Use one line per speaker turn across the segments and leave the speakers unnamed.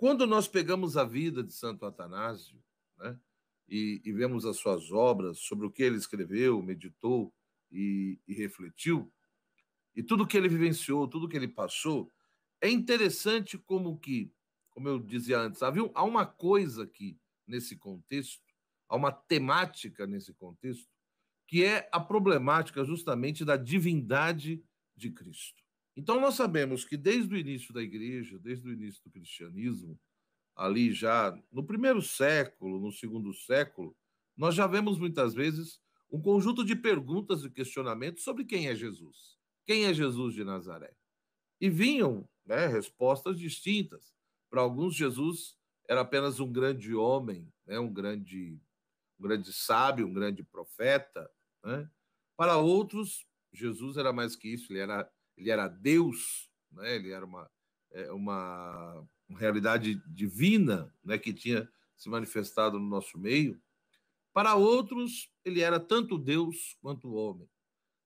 Quando nós pegamos a vida de Santo Atanásio, né, e vemos as suas obras, sobre o que ele escreveu, meditou e refletiu, e tudo que ele vivenciou, tudo que ele passou, é interessante como eu dizia antes, há uma coisa aqui nesse contexto, há uma temática nesse contexto, que é a problemática justamente da divindade de Cristo. Então nós sabemos que desde o início da igreja, desde o início do cristianismo, ali já no primeiro século, no segundo século, nós já vemos muitas vezes um conjunto de perguntas e questionamentos sobre quem é Jesus. Quem é Jesus de Nazaré? E vinham, né, respostas distintas. Para alguns, Jesus era apenas um grande homem, né, um grande sábio, um grande profeta. Né? Para outros, Jesus era mais que isso, ele era Deus, né? Ele era uma realidade divina, né, que tinha se manifestado no nosso meio. Para outros, ele era tanto Deus quanto homem.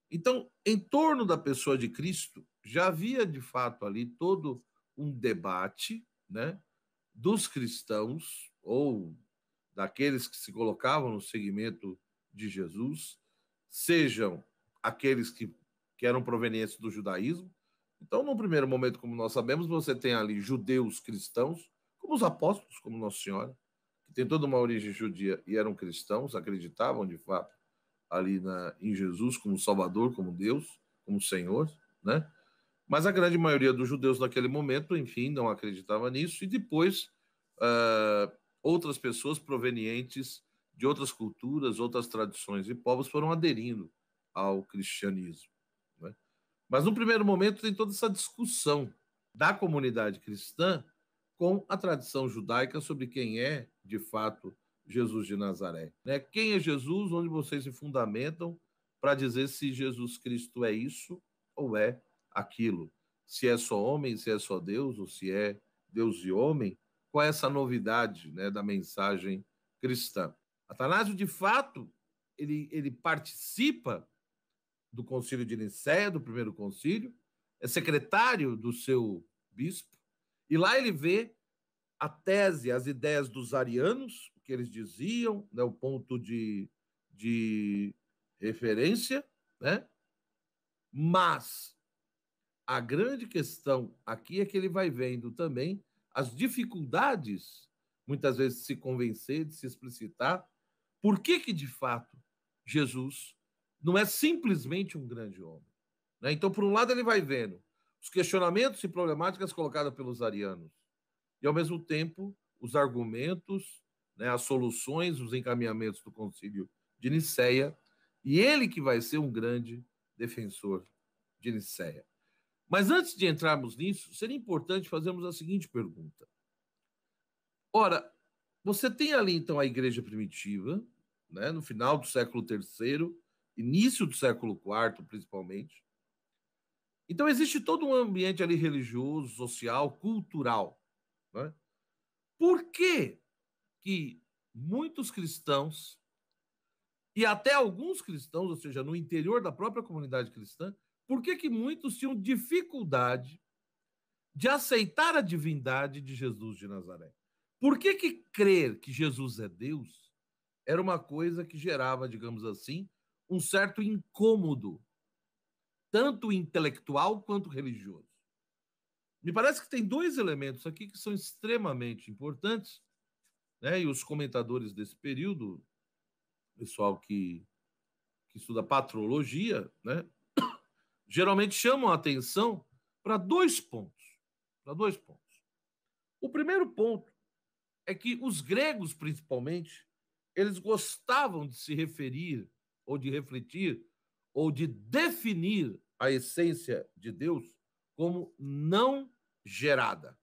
Então, em torno da pessoa de Cristo, já havia de fato ali todo um debate, né, dos cristãos ou daqueles que se colocavam no segmento de Jesus, sejam aqueles que eram provenientes do judaísmo. Então, no primeiro momento, como nós sabemos, você tem ali judeus cristãos, como os apóstolos, como Nossa Senhora, que tem toda uma origem judia e eram cristãos, acreditavam de fato ali em Jesus como Salvador, como Deus, como Senhor, né? Mas a grande maioria dos judeus naquele momento, enfim, não acreditava nisso, e depois outras pessoas provenientes de outras culturas, outras tradições e povos foram aderindo ao cristianismo. Né? Mas no primeiro momento tem toda essa discussão da comunidade cristã com a tradição judaica sobre quem é, de fato, Jesus de Nazaré. Né? Quem é Jesus, onde vocês se fundamentam para dizer se Jesus Cristo é isso ou é aquilo. Se é só homem, se é só Deus, ou se é Deus e homem, qual é essa novidade, né, da mensagem cristã? Atanásio, de fato, ele participa do concílio de Nicéia, do primeiro concílio, é secretário do seu bispo, e lá ele vê a tese, as ideias dos arianos, o que eles diziam, né, o ponto de referência, né? Mas a grande questão aqui é que ele vai vendo também as dificuldades, muitas vezes, de se convencer, de se explicitar, por que de fato Jesus não é simplesmente um grande homem. Né? Então, por um lado, ele vai vendo os questionamentos e problemáticas colocadas pelos arianos, e, ao mesmo tempo, os argumentos, né, as soluções, os encaminhamentos do concílio de Nicéia, e ele que vai ser um grande defensor de Nicéia. Mas antes de entrarmos nisso, seria importante fazermos a seguinte pergunta. Ora, você tem ali então a igreja primitiva, né, no final do século III, início do século IV, principalmente. Então existe todo um ambiente ali religioso, social, cultural. Né? Por que muitos cristãos, e até alguns cristãos, ou seja, no interior da própria comunidade cristã, por que muitos tinham dificuldade de aceitar a divindade de Jesus de Nazaré? Por que crer que Jesus é Deus era uma coisa que gerava, digamos assim, um certo incômodo, tanto intelectual quanto religioso? Me parece que tem dois elementos aqui que são extremamente importantes, né? E os comentadores desse período, pessoal que estuda patrologia, né, geralmente chamam a atenção para dois pontos. Para dois pontos. O primeiro ponto é que os gregos, principalmente, eles gostavam de se referir, ou de refletir, ou de definir a essência de Deus como não gerada.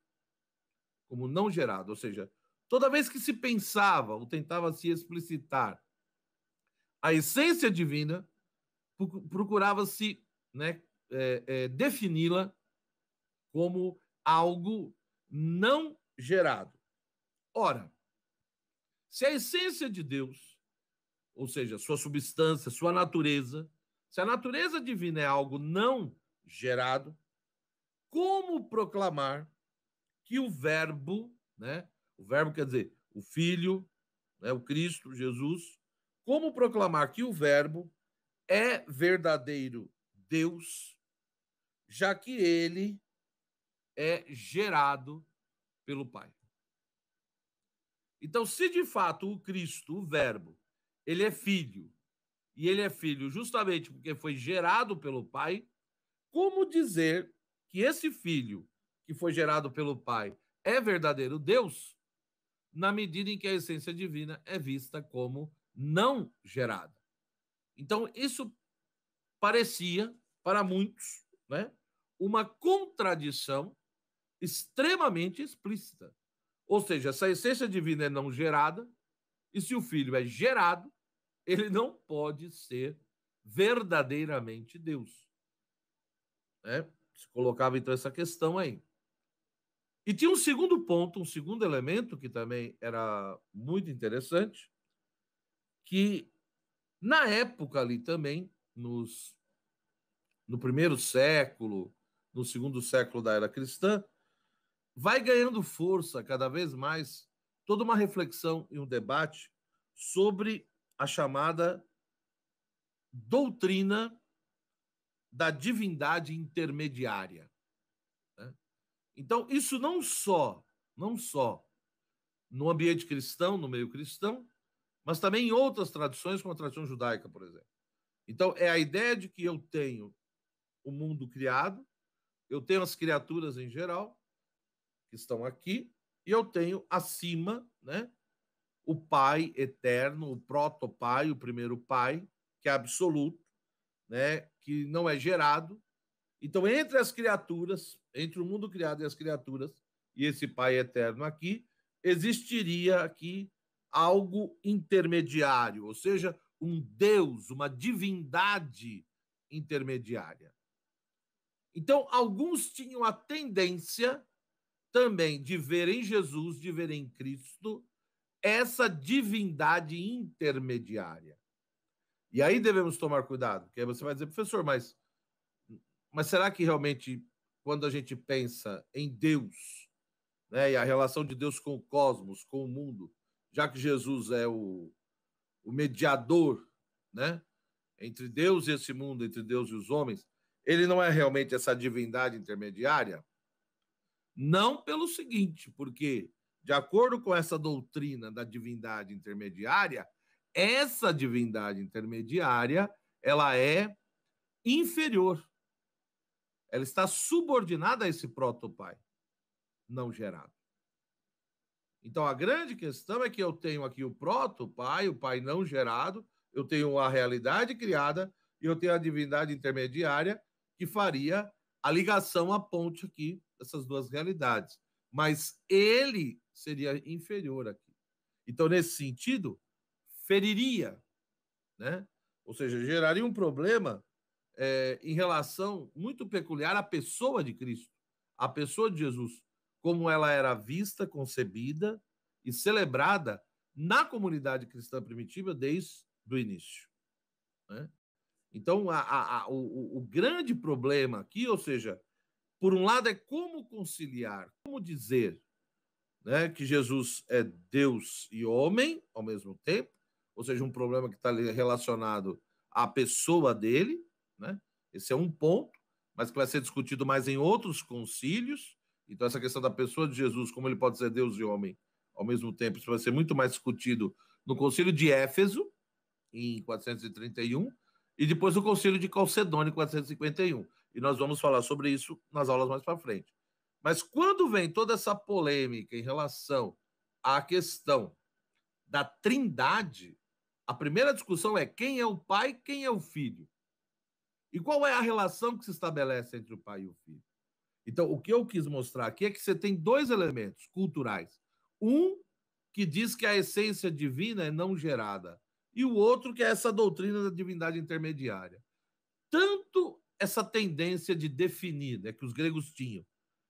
Como não gerada, ou seja, toda vez que se pensava ou tentava se explicitar a essência divina, procurava-se, né, defini-la como algo não gerado. Ora, se a essência de Deus, ou seja, sua substância, sua natureza, se a natureza divina é algo não gerado, como proclamar que o verbo, né? O verbo quer dizer o Filho, né? O Cristo, Jesus. Como proclamar que o verbo é verdadeiro Deus, já que ele é gerado pelo Pai. Então, se de fato o Cristo, o verbo, ele é filho, e ele é filho justamente porque foi gerado pelo Pai, como dizer que esse filho que foi gerado pelo Pai é verdadeiro Deus, na medida em que a essência divina é vista como não gerada? Então, isso parecia, para muitos, né, uma contradição extremamente explícita. Ou seja, se a essência divina é não gerada, e se o filho é gerado, ele não pode ser verdadeiramente Deus. Né? Se colocava então essa questão aí. E tinha um segundo ponto, um segundo elemento que também era muito interessante, que na época ali também, no primeiro século, no segundo século da era cristã, vai ganhando força cada vez mais toda uma reflexão e um debate sobre a chamada doutrina da divindade intermediária. Né? Então, isso não só no ambiente cristão, no meio cristão, mas também em outras tradições, como a tradição judaica, por exemplo. Então, é a ideia de que eu tenho o mundo criado, eu tenho as criaturas em geral, que estão aqui, e eu tenho acima, né, o Pai eterno, o proto-Pai, o primeiro Pai, que é absoluto, né, que não é gerado. Então, entre as criaturas, entre o mundo criado e as criaturas, e esse Pai eterno aqui, existiria aqui algo intermediário, ou seja, um Deus, uma divindade intermediária. Então, alguns tinham a tendência também de ver em Jesus, de ver em Cristo, essa divindade intermediária. E aí devemos tomar cuidado, porque aí você vai dizer, professor, mas será que realmente, quando a gente pensa em Deus, né, e a relação de Deus com o cosmos, com o mundo, já que Jesus é o mediador, né, entre Deus e esse mundo, entre Deus e os homens, ele não é realmente essa divindade intermediária? Não pelo seguinte, porque, de acordo com essa doutrina da divindade intermediária, essa divindade intermediária, ela é inferior. Ela está subordinada a esse proto-pai, não gerado. Então, a grande questão é que eu tenho aqui o proto-pai, o pai não gerado, eu tenho a realidade criada e eu tenho a divindade intermediária que faria a ligação, a ponte aqui dessas duas realidades. Mas ele seria inferior aqui. Então, nesse sentido, feriria, né? Ou seja, geraria um problema em relação muito peculiar à pessoa de Cristo, à pessoa de Jesus, como ela era vista, concebida e celebrada na comunidade cristã primitiva desde o início. Né? Então, o grande problema aqui, ou seja, por um lado, é como conciliar, como dizer, né, que Jesus é Deus e homem ao mesmo tempo, ou seja, um problema que está relacionado à pessoa dele, né? Esse é um ponto, mas que vai ser discutido mais em outros concílios. Então, essa questão da pessoa de Jesus, como ele pode ser Deus e homem ao mesmo tempo, isso vai ser muito mais discutido no concílio de Éfeso, em 431, e depois no concílio de Calcedônia, em 451. E nós vamos falar sobre isso nas aulas mais para frente. Mas quando vem toda essa polêmica em relação à questão da trindade, a primeira discussão é quem é o pai, quem é o filho. E qual é a relação que se estabelece entre o pai e o filho? Então, o que eu quis mostrar aqui é que você tem dois elementos culturais. Um que diz que a essência divina é não gerada, e o outro que é essa doutrina da divindade intermediária. Tanto essa tendência de definir, né, que os gregos tinham,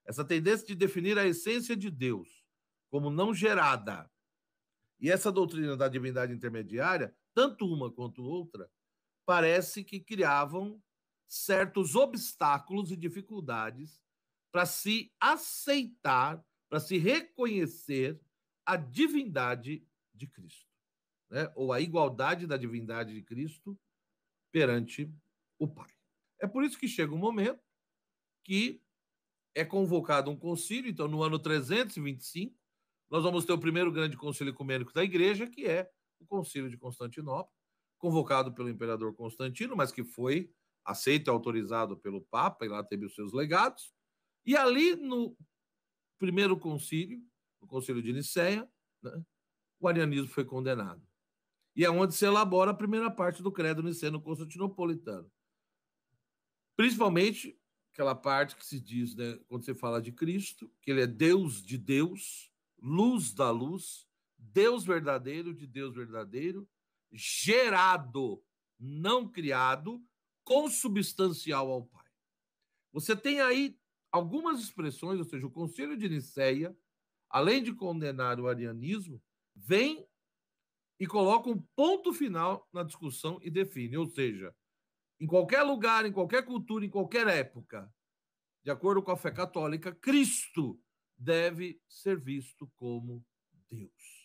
essa tendência de definir a essência de Deus como não gerada, e essa doutrina da divindade intermediária, tanto uma quanto outra, parece que criavam certos obstáculos e dificuldades para se aceitar, para se reconhecer a divindade de Cristo, né? Ou a igualdade da divindade de Cristo perante o Pai. É por isso que chega um momento que é convocado um concílio. Então, no ano 325, nós vamos ter o primeiro grande concílio ecumênico da Igreja, que é o Concílio de Constantinopla, convocado pelo imperador Constantino, mas que foi aceito e autorizado pelo Papa, e lá teve os seus legados. E ali, no primeiro concílio, no Concílio de Nicéia, né, o arianismo foi condenado. E é onde se elabora a primeira parte do credo niceno-constantinopolitano. Principalmente aquela parte que se diz, né, quando você fala de Cristo, que ele é Deus de Deus, luz da luz, Deus verdadeiro de Deus verdadeiro, gerado, não criado, consubstancial ao Pai. Você tem aí algumas expressões, ou seja, o Concílio de Nicéia, além de condenar o arianismo, vem e coloca um ponto final na discussão e define, ou seja, em qualquer lugar, em qualquer cultura, em qualquer época, de acordo com a fé católica, Cristo deve ser visto como Deus.